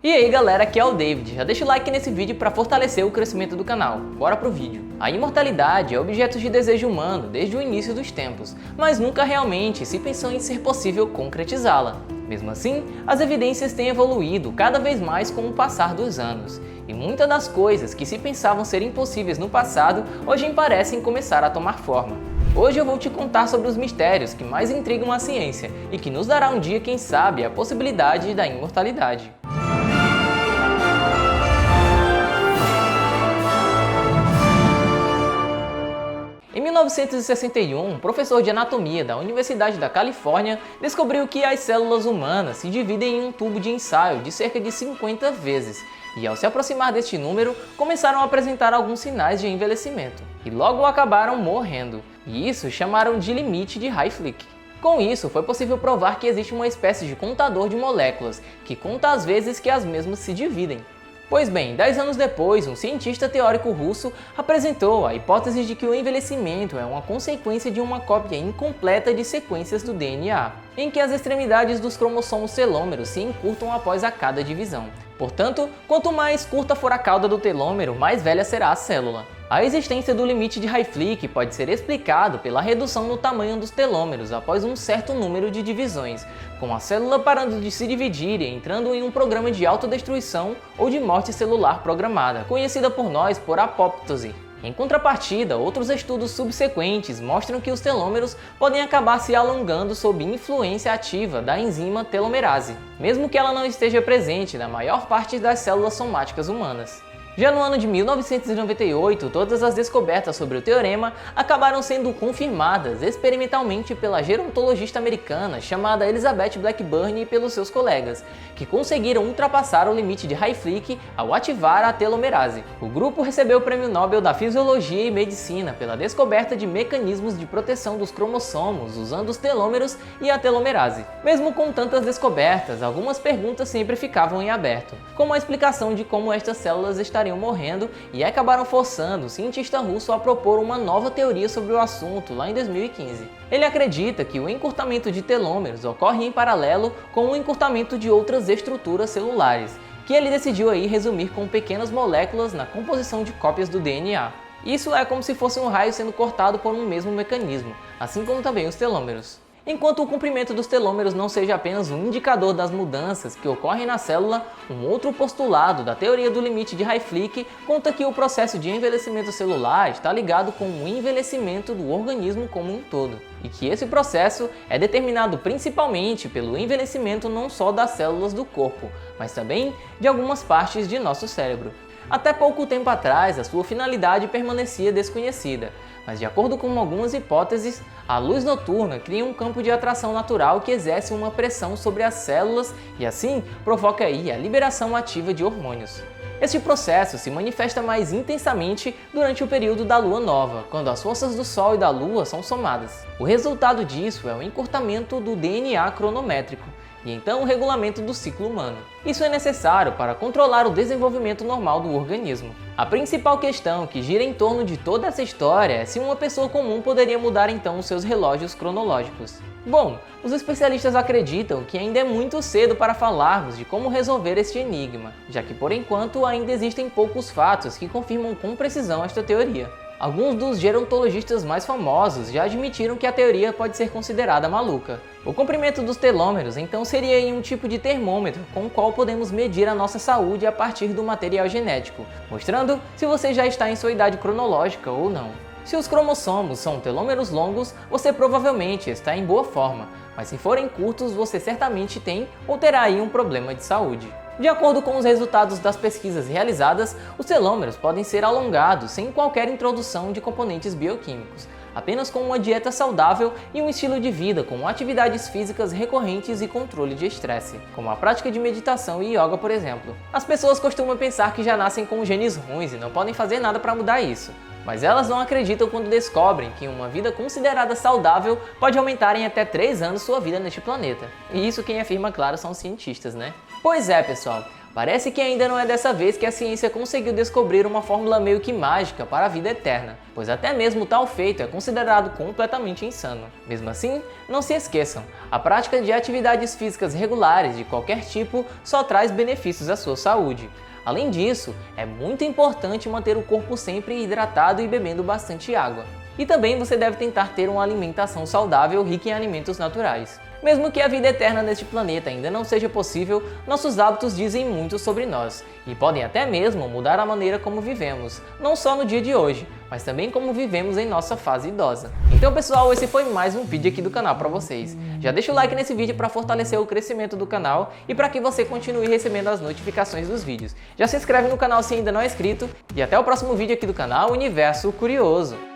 E aí galera, aqui é o David. Já deixa o like nesse vídeo para fortalecer o crescimento do canal. Bora pro vídeo. A imortalidade é objeto de desejo humano desde o início dos tempos, mas nunca realmente se pensou em ser possível concretizá-la. Mesmo assim, as evidências têm evoluído cada vez mais com o passar dos anos, e muitas das coisas que se pensavam ser impossíveis no passado, hoje parecem começar a tomar forma. Hoje eu vou te contar sobre os mistérios que mais intrigam a ciência e que nos dará um dia, quem sabe, a possibilidade da imortalidade. Em 1961, um professor de anatomia da Universidade da Califórnia descobriu que as células humanas se dividem em um tubo de ensaio de cerca de 50 vezes, e ao se aproximar deste número, começaram a apresentar alguns sinais de envelhecimento, e logo acabaram morrendo, e isso chamaram de limite de Hayflick. Com isso, foi possível provar que existe uma espécie de contador de moléculas, que conta as vezes que as mesmas se dividem. Pois bem, 10 anos depois, um cientista teórico russo apresentou a hipótese de que o envelhecimento é uma consequência de uma cópia incompleta de sequências do DNA, em que as extremidades dos cromossomos telômeros se encurtam após a cada divisão. Portanto, quanto mais curta for a cauda do telômero, mais velha será a célula. A existência do limite de Hayflick pode ser explicado pela redução no tamanho dos telômeros após um certo número de divisões, com a célula parando de se dividir e entrando em um programa de autodestruição ou de morte celular programada, conhecida por nós por apoptose. Em contrapartida, outros estudos subsequentes mostram que os telômeros podem acabar se alongando sob influência ativa da enzima telomerase, mesmo que ela não esteja presente na maior parte das células somáticas humanas. Já no ano de 1998, todas as descobertas sobre o teorema acabaram sendo confirmadas experimentalmente pela gerontologista americana chamada Elizabeth Blackburn e pelos seus colegas, que conseguiram ultrapassar o limite de Hayflick ao ativar a telomerase. O grupo recebeu o Prêmio Nobel da Fisiologia e Medicina pela descoberta de mecanismos de proteção dos cromossomos usando os telômeros e a telomerase. Mesmo com tantas descobertas, algumas perguntas sempre ficavam em aberto, como a explicação de como estas células estariam morrendo, e acabaram forçando o cientista russo a propor uma nova teoria sobre o assunto lá em 2015. Ele acredita que o encurtamento de telômeros ocorre em paralelo com o encurtamento de outras estruturas celulares, que ele decidiu aí resumir com pequenas moléculas na composição de cópias do DNA. Isso é como se fosse um raio sendo cortado por um mesmo mecanismo, assim como também os telômeros. Enquanto o comprimento dos telômeros não seja apenas um indicador das mudanças que ocorrem na célula, um outro postulado da teoria do limite de Hayflick conta que o processo de envelhecimento celular está ligado com o envelhecimento do organismo como um todo, e que esse processo é determinado principalmente pelo envelhecimento não só das células do corpo, mas também de algumas partes de nosso cérebro. Até pouco tempo atrás, a sua finalidade permanecia desconhecida, mas de acordo com algumas hipóteses, a luz noturna cria um campo de atração natural que exerce uma pressão sobre as células e assim provoca aí a liberação ativa de hormônios. Este processo se manifesta mais intensamente durante o período da lua nova, quando as forças do Sol e da Lua são somadas. O resultado disso é o encurtamento do DNA cronométrico, e então o regulamento do ciclo humano. Isso é necessário para controlar o desenvolvimento normal do organismo. A principal questão que gira em torno de toda essa história é se uma pessoa comum poderia mudar então os seus relógios cronológicos. Bom, os especialistas acreditam que ainda é muito cedo para falarmos de como resolver este enigma, já que por enquanto ainda existem poucos fatos que confirmam com precisão esta teoria. Alguns dos gerontologistas mais famosos já admitiram que a teoria pode ser considerada maluca. O comprimento dos telômeros então seria um tipo de termômetro com o qual podemos medir a nossa saúde a partir do material genético, mostrando se você já está em sua idade cronológica ou não. Se os cromossomos são telômeros longos, você provavelmente está em boa forma, mas se forem curtos, você certamente tem ou terá aí um problema de saúde. De acordo com os resultados das pesquisas realizadas, os telômeros podem ser alongados sem qualquer introdução de componentes bioquímicos, apenas com uma dieta saudável e um estilo de vida com atividades físicas recorrentes e controle de estresse, como a prática de meditação e yoga, por exemplo. As pessoas costumam pensar que já nascem com genes ruins e não podem fazer nada para mudar isso. Mas elas não acreditam quando descobrem que uma vida considerada saudável pode aumentar em até 3 anos sua vida neste planeta. E isso quem afirma, claro, são os cientistas, né? Pois é, pessoal, Parece que ainda não é dessa vez que a ciência conseguiu descobrir uma fórmula meio que mágica para a vida eterna, pois até mesmo tal feito é considerado completamente insano. Mesmo assim, não se esqueçam, a prática de atividades físicas regulares de qualquer tipo só traz benefícios à sua saúde. Além disso, é muito importante manter o corpo sempre hidratado e bebendo bastante água. E também você deve tentar ter uma alimentação saudável rica em alimentos naturais. Mesmo que a vida eterna neste planeta ainda não seja possível, nossos hábitos dizem muito sobre nós e podem até mesmo mudar a maneira como vivemos, não só no dia de hoje, mas também como vivemos em nossa fase idosa. Então pessoal, esse foi mais um vídeo aqui do canal para vocês. Já deixa o like nesse vídeo para fortalecer o crescimento do canal e para que você continue recebendo as notificações dos vídeos. Já se inscreve no canal se ainda não é inscrito e até o próximo vídeo aqui do canal Universo Curioso.